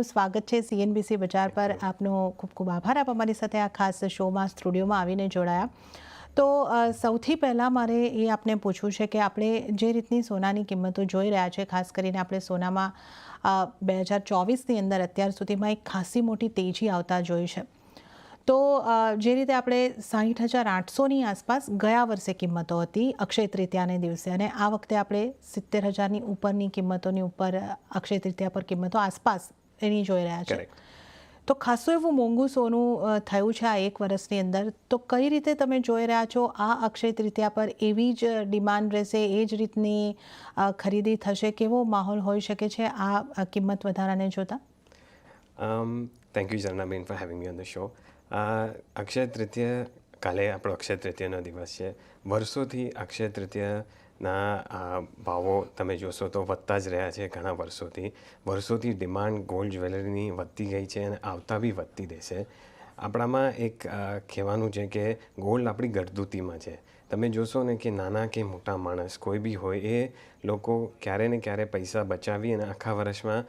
આપનું સ્વાગત છે CNBC બજાર પર. આપનો ખૂબ ખૂબ આભાર. આપ અમારી સાથે આ ખાસ શોમાં સ્ટુડિયોમાં આવીને જોડાયા. તો સૌથી પહેલાં મારે એ આપને પૂછવું છે કે આપણે જે રીતની સોનાની કિંમતો જોઈ રહ્યા છે, ખાસ કરીને આપણે સોનામાં 2024ની અંદર અત્યાર સુધીમાં એક ખાસી મોટી તેજી આવતા જોઈ છે. તો જે રીતે આપણે 60,800ની આસપાસ ગયા વર્ષે કિંમતો હતી અક્ષય તૃતીયાને દિવસે, અને આ વખતે આપણે 70,000ની ઉપરની કિંમતોની ઉપર અક્ષય તૃતીયા પર કિંમતો આસપાસ એની જોઈ રહ્યા છે. તો ખાસું એવું મોંઘું સોનું થયું છે આ એક વર્ષની અંદર. તો કઈ રીતે તમે જોઈ રહ્યા છો આ અક્ષય તૃતીયા પર? એવી જ ડિમાન્ડ રહેશે, એ જ રીતની ખરીદી થશે? કેવો માહોલ હોઈ શકે છે આ કિંમત વધારાને જોતા? Thank you Zarnaben for having me on the show. Akshaya Tritiya, કાલે આપણો અક્ષય તૃતીયાનો દિવસ છે. વર્ષોથી અક્ષય તૃતીયાના ભાવો તમે જોશો તો વધતા જ રહ્યા છે. ઘણા વર્ષોથી ડિમાન્ડ ગોલ્ડ જ્વેલરીની વધતી ગઈ છે અને આવતા બી વધતી રહેશે. આપણામાં એક કહેવાનું છે કે ગોલ્ડ આપણી ગળદૂતીમાં છે. તમે જોશો ને કે નાના કે મોટા માણસ કોઈ બી હોય, એ લોકો ક્યારે ને ક્યારે પૈસા બચાવી અને આખા વર્ષમાં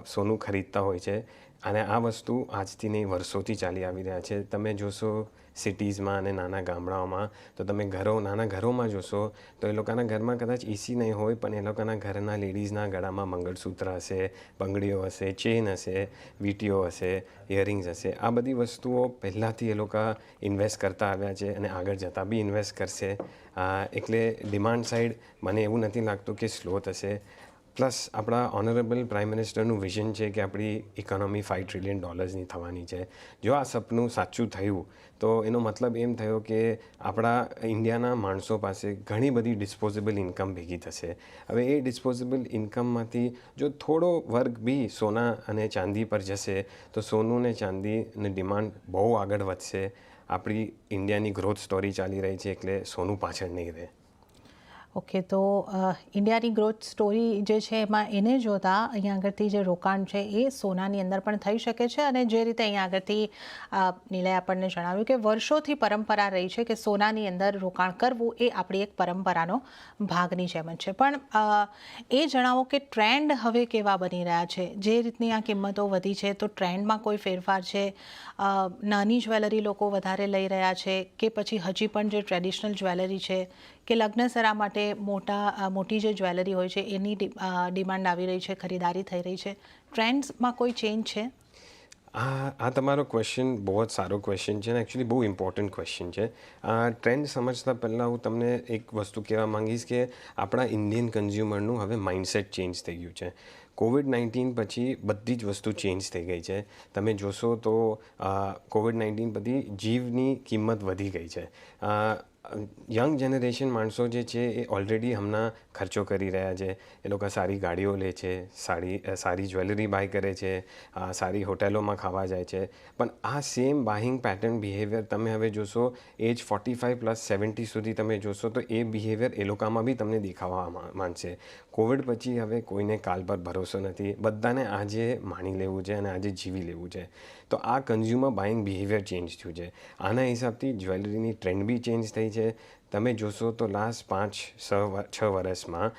સોનું ખરીદતા હોય છે. અને આ વસ્તુ આજથી નહીં, વર્ષોથી ચાલી આવી રહ્યા છે. તમે જોશો સિટીઝમાં અને નાના ગામડાઓમાં, તો તમે નાના ઘરોમાં જોશો તો એ લોકોના ઘરમાં કદાચ એસી નહીં હોય, પણ એ લોકોના ઘરના લેડીઝના ગળામાં મંગળસૂત્ર હશે, બંગડીઓ હશે, ચેન હશે, વીંટીઓ હશે, ઇયરિંગ્સ હશે. આ બધી વસ્તુઓ પહેલાંથી એ લોકો ઇન્વેસ્ટ કરતા આવ્યા છે અને આગળ જતાં બી ઇન્વેસ્ટ કરશે. એટલે ડિમાન્ડ સાઈડ મને એવું નથી લાગતું કે સ્લો થશે. પ્લસ આપણા ઓનરેબલ પ્રાઇમ મિનિસ્ટરનું વિઝન છે કે આપણી ઇકોનોમી $5 ટ્રિલિયન થવાની છે. જો આ સપનું સાચું થયું તો એનો મતલબ એમ થયો કે આપણા ઇન્ડિયાના માણસો પાસે ઘણી બધી ડિસ્પોઝેબલ ઇન્કમ ભેગી થશે. હવે એ ડિસ્પોઝેબલ ઇન્કમમાંથી જો થોડો વર્ગ બી સોના અને ચાંદી પર જશે તો સોનું ને ચાંદીની ડિમાન્ડ બહુ આગળ વધશે. આપણી ઇન્ડિયાની ગ્રોથ સ્ટોરી ચાલી રહી છે, એટલે સોનું પાછળ નહીં રહે. ઓકે, તો ઇન્ડિયાની ગ્રોથ સ્ટોરી જે છે એમાં એને જોતા અહીંયા આગળથી જે રોકાણ છે એ સોનાની અંદર પણ થઈ શકે છે. અને જે રીતે અહીંયા આગળથી નીલય આપણને જણાવ્યું કે વર્ષોથી પરંપરા રહી છે કે સોનાની અંદર રોકાણ કરવું એ આપણી એક પરંપરાનો ભાગની જેમ જ છે. પણ એ જણાવો કે ટ્રેન્ડ હવે કેવા બની રહ્યા છે? જે રીતની આ કિંમતો વધી છે તો ટ્રેન્ડમાં કોઈ ફેરફાર છે? નાની જ્વેલરી લોકો વધારે લઈ રહ્યા છે કે પછી હજી પણ જે ટ્રેડિશનલ જ્વેલરી છે કે લગ્નસરા માટે મોટી જે જ્વેલરી હોય છે એની ડિમાન્ડ આવી રહી છે, ખરીદારી થઈ રહી છે? ટ્રેન્ડ્સમાં કોઈ ચેન્જ છે? આ તમારો ક્વેશ્ચન બહુ જ સારો ક્વેશ્ચન છે અને એકચ્યુઅલી બહુ ઇમ્પોર્ટન્ટ ક્વેશ્ચન છે. ટ્રેન્ડ સમજતા પહેલાં હું તમને એક વસ્તુ કહેવા માંગીશ કે આપણા ઇન્ડિયન કન્ઝ્યુમરનું હવે માઇન્ડસેટ ચેન્જ થઈ ગયું છે. COVID-19 પછી બધી જ વસ્તુ ચેન્જ થઈ ગઈ છે. તમે જોશો તો COVID-19 પછી જીવની કિંમત વધી ગઈ છે. યંગ જનરેશન માણસો જે છે એ ઓલરેડી હમણાં ખર્ચો કરી રહ્યા છે. એ લોકો સારી ગાડીઓ લે છે, સારી જ્વેલરી બાય કરે છે, સારી હોટેલોમાં ખાવા જાય છે. પણ આ સેમ બાઇંગ પેટર્ન બિહેવિયર તમે હવે જોશો એજ 45+70 સુધી તમે જોશો તો એ બિહેવિયર એ લોકોમાં બી તમને દેખાવા માંડશે. કોવિડ પછી હવે કોઈને કાલ પર ભરોસો નથી. બધાને આજે માણી લેવું છે અને આજે જીવી લેવું છે. તો આ કન્ઝ્યુમર બાઇંગ બિહેવિયર ચેન્જ થયું છે. આના હિસાબથી જ્વેલરીની ટ્રેન્ડ બી ચેન્જ થઈ છે. તમે જોશો તો લાસ્ટ 5-6 વર્ષમાં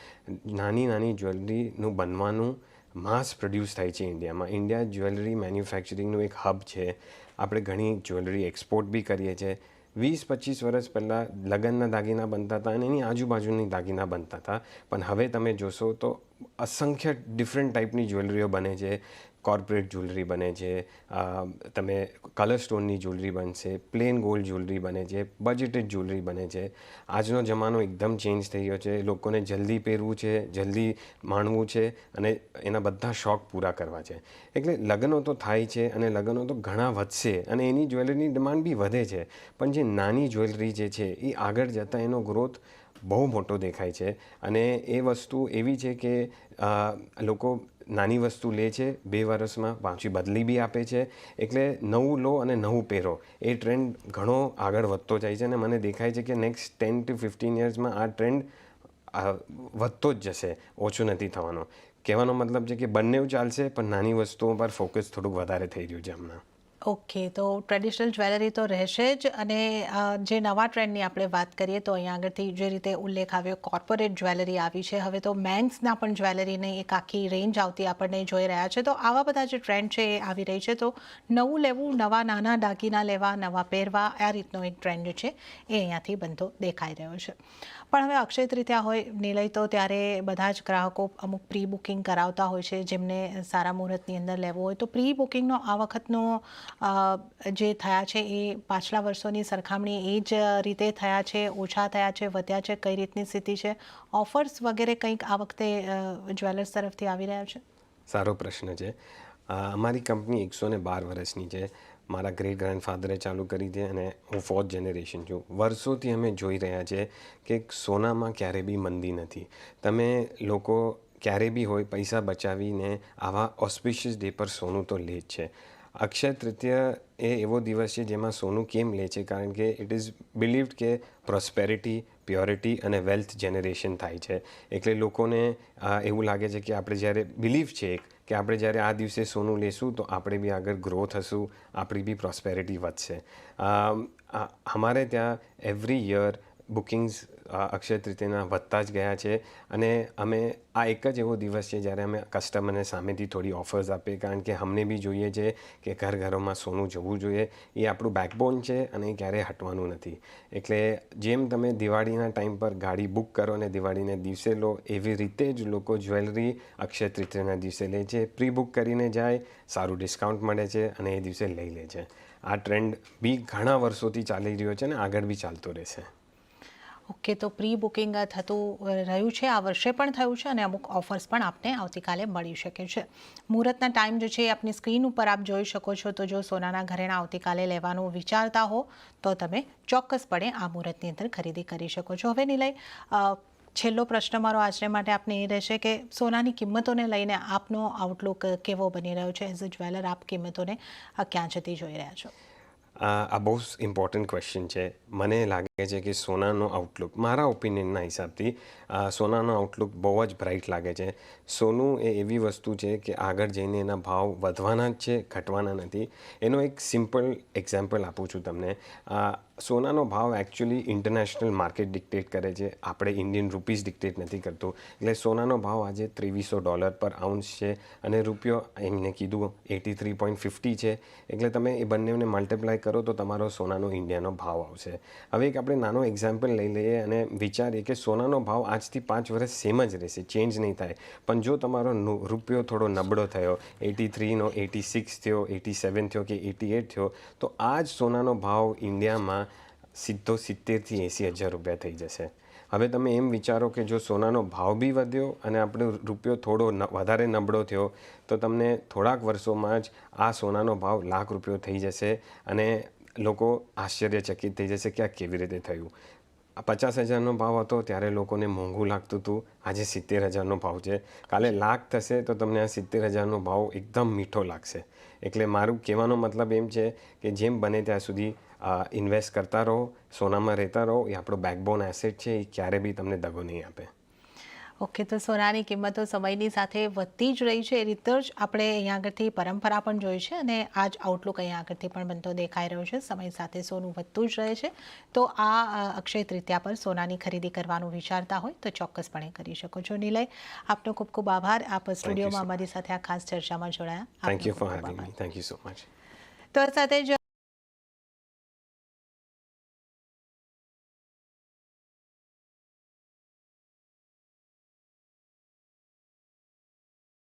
નાની જ્વેલરીનું બનવાનું માસ પ્રોડ્યુસ થાય છે ઇન્ડિયામાં. ઇન્ડિયા જ્વેલરી મેન્યુફેક્ચરિંગનું એક હબ છે. આપણે ઘણી જ્વેલરી એક્સપોર્ટ બી કરીએ છીએ. 20-25 વર્ષ પહેલાં લગ્નના દાગીના બનતા હતા અને એની આજુબાજુની દાગીના બનતા હતા. પણ હવે તમે જોશો તો અસંખ્ય ડિફરન્ટ ટાઈપની જ્વેલરીઓ બને છે. કોર્પોરેટ જ્વેલરી બને છે, તમે કલર સ્ટોનની જ્વેલરી બનશે, પ્લેન ગોલ્ડ જ્વેલરી બને છે, બજેટેડ જ્વેલરી બને છે. આજનો જમાનો એકદમ ચેન્જ થઈ ગયો છે. લોકોને જલ્દી પહેરવું છે, જલ્દી માણવું છે અને એના બધા શોખ પૂરા કરવા છે. એટલે લગ્નો તો થાય છે અને લગ્નો તો ઘણા વધશે અને એની જ્વેલરીની ડિમાન્ડ બી વધે છે. પણ જે નાની જ્વેલરી જે છે એ આગળ જતાં એનો ગ્રોથ બહુ મોટો દેખાય છે. અને એ વસ્તુ એવી છે કે લોકો નાની વસ્તુ લે છે, 2 વર્ષમાં પાછી બદલી બી આપે છે. એટલે નવું લો અને નવું પહેરો, એ ટ્રેન્ડ ઘણો આગળ વધતો જાય છે. અને મને દેખાય છે કે નેક્સ્ટ 10-15 યર્સમાં આ ટ્રેન્ડ વધતો જ જશે, ઓછો નથી થવાનો. કહેવાનો મતલબ છે કે બંને ચાલશે, પણ નાની વસ્તુઓ પર ફોકસ થોડુંક વધારે થઈ રહ્યું છે હમણાં. ઓકે, તો ટ્રેડિશનલ જ્વેલરી તો રહેશે જ, અને જે નવા ટ્રેન્ડની આપણે વાત કરીએ તો અહીંયા આગળથી જે રીતે ઉલ્લેખ આવ્યો, કોર્પોરેટ જ્વેલરી આવી છે, હવે તો મેન્સના પણ જ્વેલરીની એક આખી રેન્જ આવતી આપણને જોઈ રહ્યા છે. તો આવા બધા જે ટ્રેન્ડ છે એ આવી રહી છે, તો નવું લેવું, નવા નાના દાગીના લેવા, નવા પહેરવા, આ રીતનો એક ટ્રેન્ડ છે એ અહીંયાથી બનતો દેખાઈ રહ્યો છે. પણ હવે અક્ષય તૃતીયા હોય નિલય, તો ત્યારે બધા જ ગ્રાહકો અમુક પ્રી બુકિંગ કરાવતા હોય છે, જેમને સારા મુહૂર્તની અંદર લેવો હોય. તો પ્રી બુકિંગનો આ વખતનો જે થયા છે એ પાછલા વર્ષોની સરખામણી એ જ રીતે થયા છે, ઓછા થયા છે, વધ્યા છે, કઈ રીતની સ્થિતિ છે? ઓફર્સ વગેરે કંઈક આ વખતે જ્વેલર્સ તરફથી આવી રહ્યા છે? સારો પ્રશ્ન છે. અમારી કંપની 112 વર્ષની છે. મારા ગ્રેટ ગ્રાન્ડફાધરે ચાલુ કરી છે અને હું 4th જનરેશન છું. વર્ષોથી અમે જોઈ રહ્યા છે કે સોનામાં ક્યારે બી મંદી નથી. તમે લોકો ક્યારે બી હોય પૈસા બચાવીને આવા ઓસ્પિશિયસ ડે પર સોનું તો લે જ છે. અક્ષય તૃતીય એ એવો દિવસ છે જેમાં સોનું કેમ લે છે? કારણ કે ઇટ ઇઝ બિલીવ્ડ કે પ્રોસ્પેરિટી, પ્યોરિટી અને વેલ્થ જનરેશન થાય છે. એટલે લોકોને એવું લાગે છે કે આપણે જ્યારે બિલીવ છે કે આપણે જ્યારે આ દિવસે સોનું લેશું તો આપણે બી આગળ ગ્રો થશું, આપણી બી પ્રોસ્પેરિટી વધશે. અમારે ત્યાં એવરી યર બુકિંગ્સ અક્ષય તૃતીયના વધતા જ ગયા છે, અને અમે આ એક જ એવો દિવસ છે જ્યારે અમે કસ્ટમરને સામેથી થોડી ઓફર્સ આપીએ, કારણ કે અમને બી જોઈએ છે કે ઘરોમાં સોનું જવું જોઈએ. એ આપણું બેકબોન છે અને એ ક્યારેય હટવાનું નથી. એટલે જેમ તમે દિવાળીના ટાઈમ પર ગાડી બુક કરો અને દિવાળીના દિવસે લો, એવી રીતે જ લોકો જ્વેલરી અક્ષય તૃતીયના દિવસે લે છે. પ્રી બુક કરીને જાય, સારું ડિસ્કાઉન્ટ મળે છે અને એ દિવસે લઈ લે છે. આ ટ્રેન્ડ બી ઘણા વર્ષોથી ચાલી રહ્યો છે અને આગળ બી ચાલતો રહેશે. ઓકે, તો પ્રી બુકિંગ થતું રહ્યું છે, આ વર્ષે પણ થયું છે, અને અમુક ઓફર્સ પણ આપને આવતીકાલે મળી શકે છે. મુહૂર્તના ટાઈમ જે છે એ આપની સ્ક્રીન ઉપર આપ જોઈ શકો છો. તો જો સોનાના ઘરેણાં આવતીકાલે લેવાનું વિચારતા હો તો તમે ચોક્કસપણે આ મુહૂર્તની અંદર ખરીદી કરી શકો છો. હવે નિલય, છેલ્લો પ્રશ્ન મારો આજને માટે આપને એ રહેશે કે સોનાની કિંમતોને લઈને આપનો આઉટલુક કેવો બની રહ્યો છે? એઝ અ જ્વેલર આપ કિંમતોને ક્યાં જતી જોઈ રહ્યા છો? આ બહુ ઇમ્પોર્ટન્ટ ક્વેશ્ચન છે. મને લાગે છે કે સોનાનો આઉટલુક, મારા ઓપિનિયનના હિસાબથી સોનાનો આઉટલુક બહુ જ બ્રાઇટ લાગે છે. સોનું એ એવી વસ્તુ છે કે આગળ જઈને એના ભાવ વધવાના જ છે, ઘટવાના નથી. એનો એક સિમ્પલ એક્ઝામ્પલ આપું છું તમને. સોનાનો ભાવ એકચ્યુઅલી ઇન્ટરનેશનલ માર્કેટ ડિક્ટેટ કરે છે, આપણે ઇન્ડિયન રૂપીઝ ડિક્ટેટ નથી કરતું. એટલે સોનાનો ભાવ આજે $2300 પર આઉન્સ છે, અને રૂપિયો એમને કીધું 83.50 છે. એટલે તમે એ બંનેને મલ્ટીપ્લાય કરો તો તમારો સોનાનો ઇન્ડિયાનો ભાવ આવશે. હવે એક આપણે નાનો એક્ઝામ્પલ લઈ લઈએ અને વિચારીએ કે સોનાનો ભાવ આજથી 5 વર્ષ સેમ જ રહેશે, ચેન્જ નહીં થાય. પણ જો તમારો રૂપિયો થોડો નબળો થયો, 83નો 86 થયો, 87 થયો કે 88 થયો, તો આ જ સોનાનો ભાવ ઇન્ડિયામાં સીધો 70,000 થી 80,000 રૂપિયા થઈ જશે. હવે તમે એમ વિચારો કે જો સોનાનો ભાવ બી વધ્યો અને આપણો રૂપિયો થોડો વધારે નબળો થયો, તો તમને થોડાક વર્ષોમાં જ આ સોનાનો ભાવ ₹1,00,000 થઈ જશે, અને લોકો આશ્ચર્યચકિત થઈ જશે કે આ કેવી રીતે થયું. 50,000નો ભાવ હતો ત્યારે લોકોને મોંઘું લાગતું હતું, આજે 70,000નો ભાવ છે. કાલે લાખ થશે તો તમને આ 70,000નો ભાવ એકદમ મીઠો લાગશે. એટલે મારું કહેવાનો મતલબ એમ છે કે જેમ બને ત્યાં સુધી ઇન્વેસ્ટ કરતા રહો, સોનામાં રહેતા રહો. એ આપણો બેકબોન એસેટ છે, એ ક્યારે બી તમને દગો નહીં આપે. ઓકે, તો સોનાની કિંમતો સમયની સાથે વધતી જ રહી છે. એ રીતે જ આપણે અહીંયા આગળથી પરંપરા પણ જોઈ છે, અને આ જ આઉટલુક અહીંયા આગળથી પણ બનતો દેખાઈ રહ્યો છે. સમય સાથે સોનું વધતું જ રહે છે. તો આ અક્ષય તૃતીયા પર સોનાની ખરીદી કરવાનું વિચારતા હોય તો ચોક્કસપણે કરી શકો છો. નિલય, આપનો ખૂબ ખૂબ આભાર. આપ સ્ટુડિયોમાં અમારી સાથે આ ખાસ ચર્ચામાં જોડાયા. Thank you for having me. Thank you so much. તો સાથે જ